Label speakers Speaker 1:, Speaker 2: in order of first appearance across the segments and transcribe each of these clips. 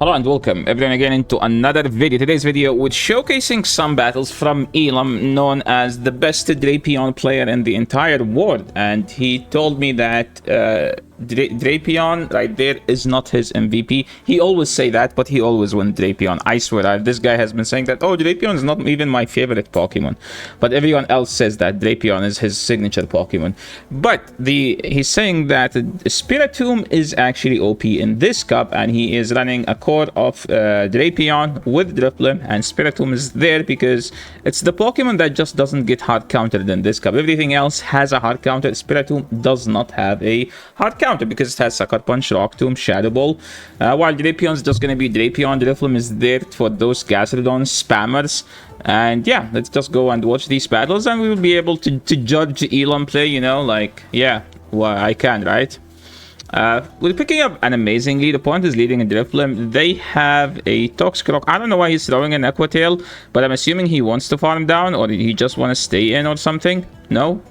Speaker 1: Hello and welcome everyone again into another video. Today's video with showcasing some battles from ILAM, known as the best Drapion player in the entire world, and he told me that Drapion right there is not his MVP. He always say that, but he always wins Drapion. I swear, this guy has been saying that, oh, Drapion is not even my favorite Pokemon, but everyone else says that Drapion is his signature Pokemon. But he's saying that Spiritomb is actually OP in this cup, and he is running a core of Drapion with Drapion, and Spiritomb is there because it's the Pokemon that just doesn't get hard countered in this cup. Everything else has a hard counter. Spiritomb does not have a hard counter because it has Sucker Punch, Rock Tomb, Shadow Ball, while Drapion is just going to be Drapion. Drapion is there for those Gastrodon spammers. And yeah, let's just go and watch these battles, and we will be able to judge ILAM play, you know, like, yeah, well, I can, right? We're picking up an amazing lead. Opponent is leading in Drapion. They have a Toxicroak. I don't know why he's throwing an Aqua Tail, but I'm assuming he wants to farm down, or he just want to stay in or something. No?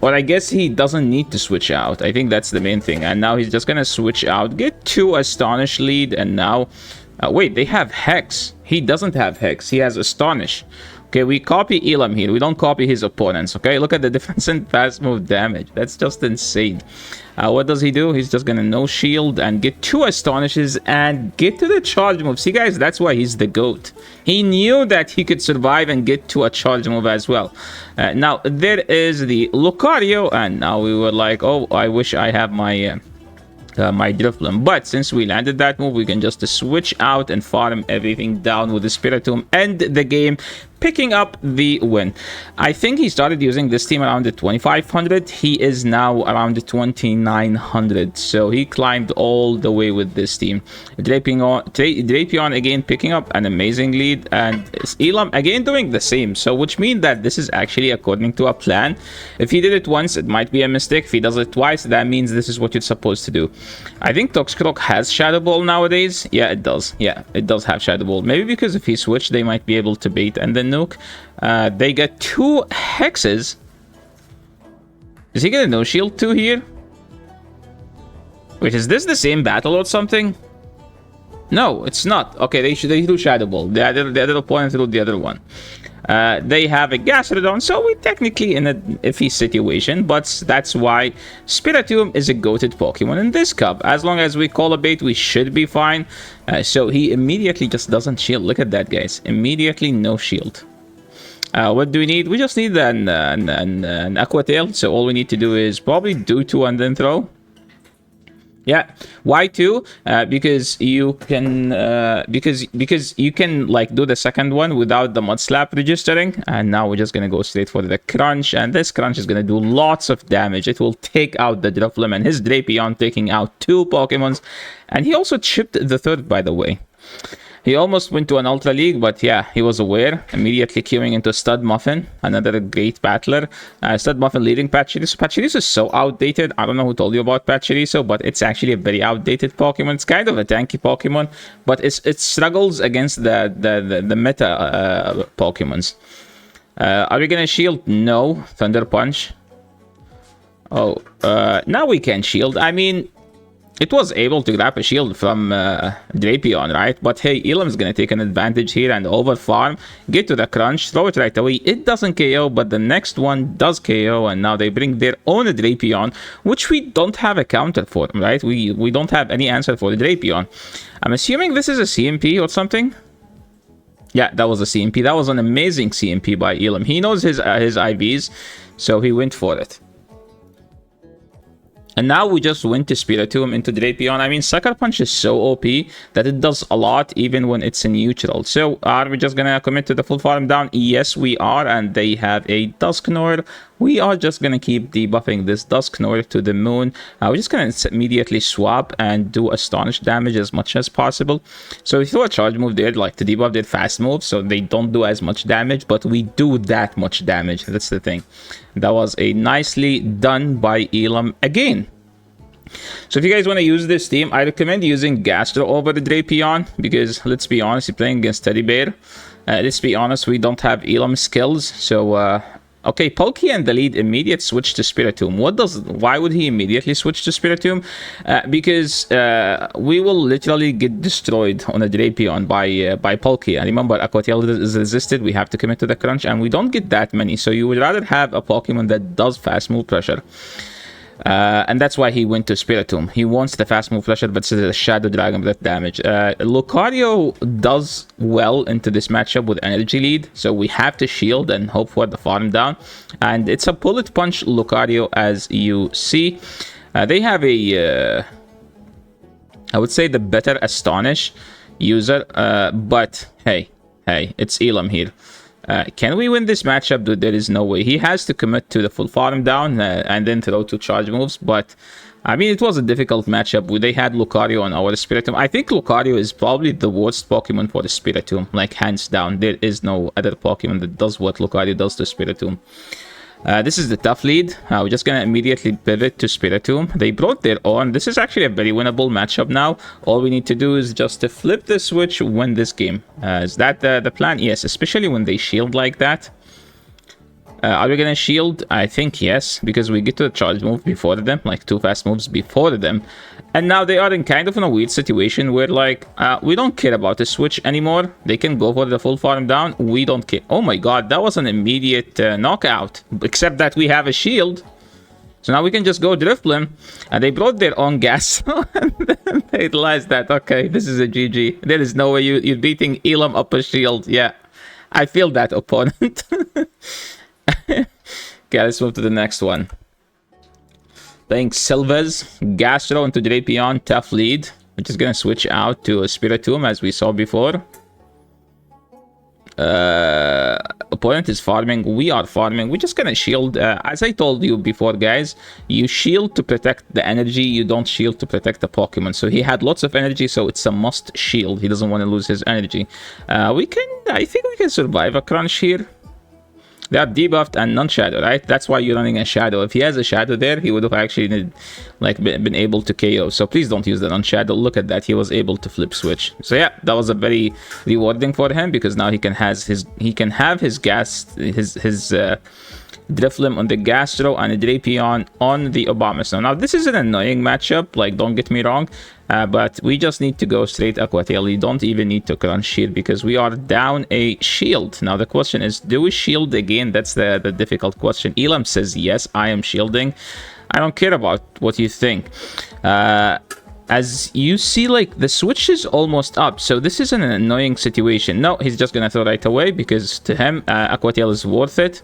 Speaker 1: Or I guess he doesn't need to switch out. I think that's the main thing. And now he's just going to switch out, get 2 Astonish lead, and now... wait, they have Hex. He doesn't have Hex. He has Astonish. Okay, we copy ILAM here. We don't copy his opponents, okay? Look at the difference in fast move damage. That's just insane. What does he do? He's just gonna no shield and get 2 Astonishes and get to the charge move. See, guys, that's why he's the GOAT. He knew that he could survive and get to a charge move as well. Now, there is the Lucario, and now we were like, oh, I wish I have my... my Drapion, but since we landed that move, we can just switch out and farm everything down with the Spiritomb, end the game, picking up the win. I think he started using this team around the 2500. He is now around the 2900, so he climbed all the way with this team. Drapion again picking up an amazing lead, and ILAM again doing the same, so which means that this is actually according to a plan. If he did it once, it might be a mistake. If he does it twice, that means this is what you're supposed to do. I think Toxicroak has Shadow Ball nowadays. Yeah, it does. Yeah, it does have Shadow Ball. Maybe because if he switched, they might be able to bait and then nuke. They get 2 hexes. Is he gonna no shield 2 here? Wait, is this the same battle or something? No, it's not. Okay, they do Shadow Ball. The other opponent threw the other one. They have a Gastrodon, so we're technically in an iffy situation, but that's why Spiritomb is a goated Pokemon in this cup. As long as we call a bait, we should be fine. So he immediately just doesn't shield. Look at that, guys. Immediately no shield. What do we need? We just need an Aqua Tail, so all we need to do is probably do 2 and then throw. Yeah, why 2? Because you can because you can like do the second one without the Mud Slap registering. And now we're just gonna go straight for the Crunch, and this Crunch is gonna do lots of damage. It will take out the Drapion, and his Drapion taking out 2 Pokemons, and he also chipped the 3rd, by the way. He almost went to an Ultra League, but yeah, he was aware. Immediately queuing into Stud Muffin, another great battler. Stud Muffin leading Pachirisu. Pachirisu is so outdated. I don't know who told you about Pachirisu, but it's actually a very outdated Pokemon. It's kind of a tanky Pokemon, but it struggles against the meta Pokemons. Are we gonna shield? No. Thunder Punch. Oh, now we can shield. I mean... it was able to grab a shield from Drapion, right? But hey, ILAM's gonna take an advantage here and over farm, get to the Crunch, throw it right away. It doesn't KO, but the next one does KO, and now they bring their own Drapion, which we don't have a counter for, right? We don't have any answer for the Drapion. I'm assuming this is a CMP or something. Yeah, that was a CMP. That was an amazing CMP by ILAM. He knows his IVs, so he went for it. And now we just went to Spiritomb into Drapion. I mean, Sucker Punch is so OP that it does a lot even when it's in neutral. So are we just gonna commit to the full farm down? Yes, we are. And they have a Dusknoir. We are just gonna keep debuffing this Dusknoir to the moon. We're just gonna immediately swap and do Astonish damage as much as possible. So we throw a charge move there, like to debuff their fast move, so they don't do as much damage, but we do that much damage. That's the thing. That was a nicely done by ILAM again. So if you guys want to use this team, I recommend using Gastro over the Drapion, because let's be honest, you're playing against Teddy Bear. Let's be honest, we don't have ILAM skills, so Okay, Palkia in the lead, immediate switch to Spiritomb. Why would he immediately switch to Spiritomb? Because we will literally get destroyed on a Drapion by Palkia. Remember, Aqua Tail is resisted, we have to commit to the crunch, and we don't get that many, so you would rather have a Pokemon that does fast move pressure. And that's why he went to Spiritomb. He wants the fast move pressure, but it's a Shadow Dragon Breath damage. Lucario does well into this matchup with energy lead, so we have to shield and hope for the farm down. And it's a bullet punch Lucario, as you see. They have a, I would say, the better Astonish user, but hey, it's Elam here. Can we win this matchup? Dude, there is no way. He has to commit to the full farm down and then throw 2 charge moves. But, I mean, it was a difficult matchup. They had Lucario on our Spiritomb. I think Lucario is probably the worst Pokemon for the Spiritomb. Like, hands down. There is no other Pokemon that does what Lucario does to Spiritomb. This is the tough lead. We're just gonna immediately pivot to Spiritomb. They brought their own. This is actually a very winnable matchup now. All we need to do is just to flip the switch, win this game. Is that the plan? Yes, especially when they shield like that. Are we gonna shield? I think yes, because we get to the charge move before them, like 2 fast moves before them. And now they are in kind of in a weird situation where, like, we don't care about the switch anymore. They can go for the full farm down. We don't care. Oh my god, that was an immediate knockout. Except that we have a shield. So now we can just go Drifblim. And they brought their own gas. And then they realized that, okay, this is a GG. There is no way you're beating Elam up a shield. Yeah, I feel that, opponent. Okay, let's move to the next one. Playing Silvers, Gastro into Drapion, tough lead. We're just gonna switch out to a Spiritomb as we saw before. Opponent is farming, we are farming. We're just gonna shield. As I told you before, guys, you shield to protect the energy, you don't shield to protect the Pokemon. So he had lots of energy, so it's a must shield. He doesn't want to lose his energy. I think we can survive a crunch here. They are debuffed and non-shadow, right? That's why you're running a shadow. If he has a shadow there, he would have actually been able to KO. So please don't use the non-shadow. Look at that. He was able to flip switch. So yeah, that was a very rewarding for him because now he can have his Drifblim on the Gastro and a Drapion on the Abomasnow. Now this is an annoying matchup, like, don't get me wrong, but we just need to go straight Aqua Tail. You don't even need to crunch here because we are down a shield. Now the question is, do we shield again? That's the difficult question. Elam says yes, I am shielding. I don't care about what you think. As you see, like, the switch is almost up, so this is an annoying situation. No, he's just gonna throw right away because to him Aqua Tail is worth it.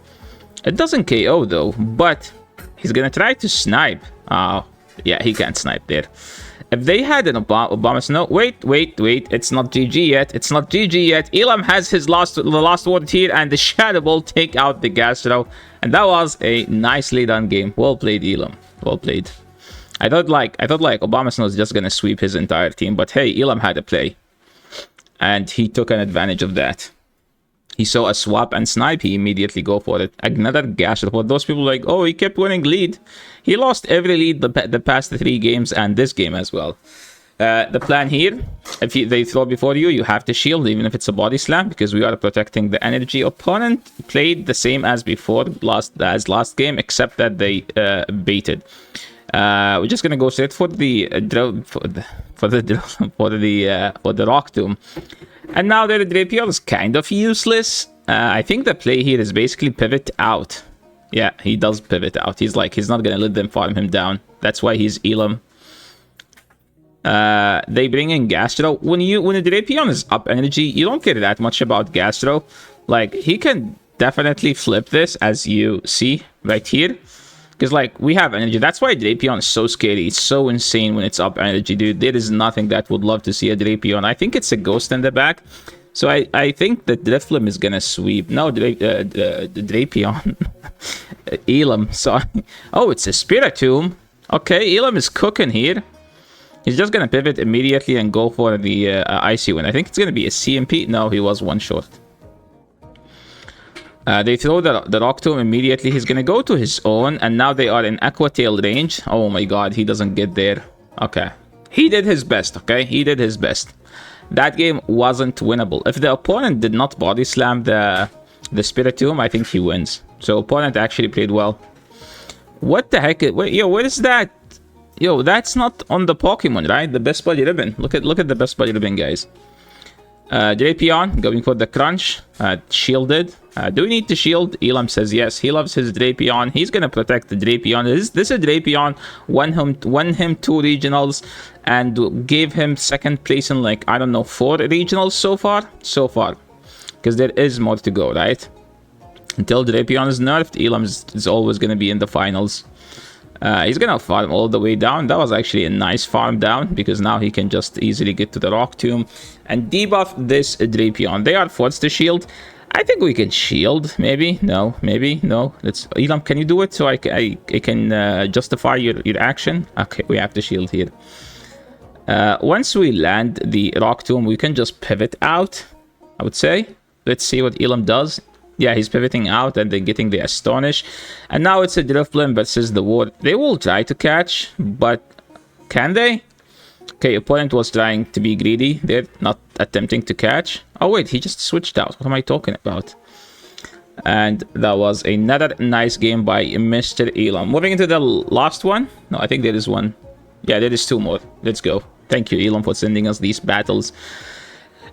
Speaker 1: It doesn't KO though, but he's gonna try to snipe. Oh, yeah, he can't snipe there. If they had an Abomasnow, wait, it's not GG yet. It's not GG yet. Elam has his last word here, and the Shadow Ball take out the Gastro, and that was a nicely done game. Well played, Elam. Well played. I thought like Abomasnow was just gonna sweep his entire team, but hey, Elam had a play, and he took an advantage of that. He saw a swap and snipe, he immediately go for it. Another Gastro. For those people like, oh, he kept winning lead. He lost every lead the past 3 games and this game as well. The plan here, if they throw before you, you have to shield, even if it's a body slam, because we are protecting the energy. Opponent played the same as before, last game, except that they baited. We're just gonna go straight for the Rock Tomb. And now the Drapion is kind of useless. I think the play here is basically pivot out. Yeah, he does pivot out. He's not gonna let them farm him down. That's why he's Elam. They bring in Gastro. When the Drapion is up energy, you don't care that much about Gastro. Like, he can definitely flip this, as you see right here. Because, like, we have energy. That's why Drapion is so scary. It's so insane when it's up energy, dude. There is nothing that would love to see a Drapion. I think it's a ghost in the back. So I think that Drifblim is going to sweep. No, Drapion. Elam, sorry. Oh, it's a Spiritomb. Okay, Elam is cooking here. He's just going to pivot immediately and go for the Icy Wind. I think it's going to be a CMP. No, he was one short. They throw the Rock Tomb immediately. He's going to go to his own, and now they are in Aqua Tail range. Oh my god, he doesn't get there. Okay. He did his best, okay? He did his best. That game wasn't winnable. If the opponent did not body slam the Spiritomb, I think he wins. So opponent actually played well. What the heck? Wait, yo, what is that? Yo, that's not on the Pokemon, right? The best buddy ribbon. Look at the best buddy ribbon, guys. Drapion going for the crunch. Shielded. Do we need to shield? Elam says yes. He loves his Drapion. He's gonna protect the Drapion. This is Drapion. Won him 2 regionals and gave him second place in, like, I don't know, 4 regionals so far. Because there is more to go, right? Until Drapion is nerfed, Elam is always gonna be in the finals. He's gonna farm all the way down. That was actually a nice farm down, because now he can just easily get to the Rock Tomb and debuff this Drapion. They are forced to shield. I think we can shield. Maybe no. Let's. Elam, can you do it so I can justify your action? Okay, we have to shield here. Once we land the Rock Tomb, we can just pivot out, I would say. Let's see what Elam does. Yeah, he's pivoting out and then getting the Astonish. And now it's a Drifblim versus the Ward. They will try to catch, but can they? Okay, opponent was trying to be greedy. They're not attempting to catch. Oh, wait, he just switched out. What am I talking about? And that was another nice game by Mr. Elam. Moving into the last one. No, I think there is one. Yeah, there is 2 more. Let's go. Thank you, Elam, for sending us these battles.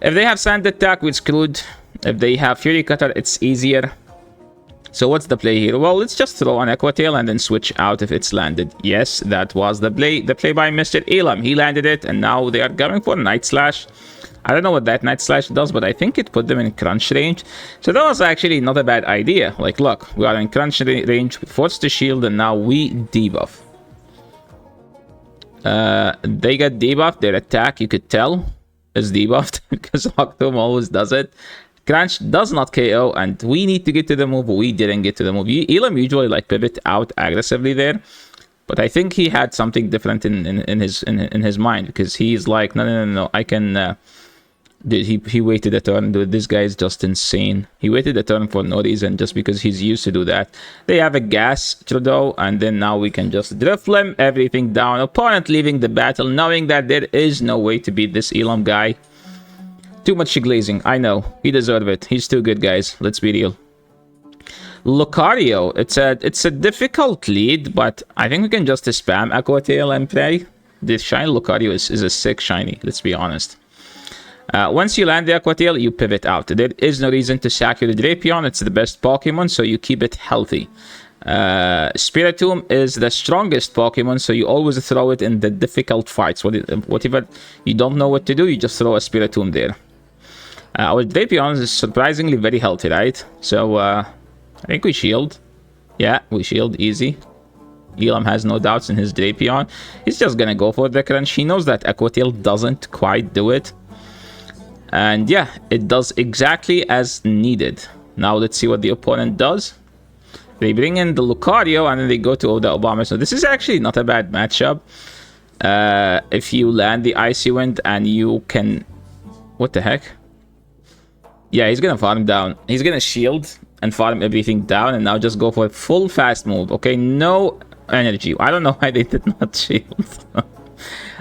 Speaker 1: If they have Sand Attack, we're screwed. If they have Fury Cutter, it's easier. So what's the play here? Well, let's just throw an Aqua Tail and then switch out if it's landed. Yes, that was the play by Mr. Elam. He landed it, and now they are going for Night Slash. I don't know what that Night Slash does, but I think it put them in crunch range. So that was actually not a bad idea. Like, look, we are in crunch range, forced to shield, and now we debuff. They got debuffed. Their attack, you could tell, is debuffed because Octom always does it. Crunch does not KO, and we need to get to the move. We didn't get to the move. Elam usually like pivot out aggressively there, but I think he had something different in his mind, because he's like, no, I can. Dude, he waited a turn. Dude, this guy is just insane. He waited a turn for no reason, just because he's used to do that. They have a gas Trudeau, and then now we can just Drifblim everything down. Opponent leaving the battle, knowing that there is no way to beat this Elam guy. Too much glazing, I know. He deserves it. He's too good, guys. Let's be real. Lucario, it's a difficult lead, but I think we can just spam Aqua Tail and play. The shiny Lucario is a sick shiny, let's be honest. Once you land the Aqua Tail, you pivot out. There is no reason to sack your Drapion. It's the best Pokemon, so you keep it healthy. Spiritomb is the strongest Pokemon, so you always throw it in the difficult fights. Whatever you don't know what to do, you just throw a Spiritomb there. Our Drapion is surprisingly very healthy, right? So, I think we shield. Yeah, we shield easy. Elam has no doubts in his Drapion. He's just gonna go for the crunch. He knows that Aqua Tail doesn't quite do it. And yeah, it does exactly as needed. Now let's see what the opponent does. They bring in the Lucario, and then they go to the Obama. So this is actually not a bad matchup. If you land the Icy Wind and you can... What the heck? Yeah, he's gonna farm down. He's gonna shield and farm everything down, and now just go for a full fast move. Okay, no energy. I don't know why they did not shield.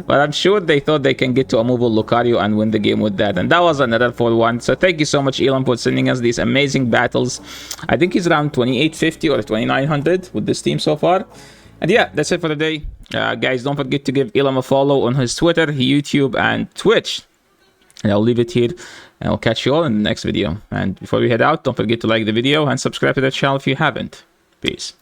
Speaker 1: But I'm sure they thought they can get to a movable Lucario and win the game with that. And that was another 4-1. So thank you so much, Elam, for sending us these amazing battles. I think he's around 2850 or 2900 with this team so far. And yeah, that's it for the day. Guys, don't forget to give Elam a follow on his Twitter, YouTube, and Twitch. And I'll leave it here, and I'll catch you all in the next video. And before we head out, don't forget to like the video and subscribe to the channel if you haven't. Peace.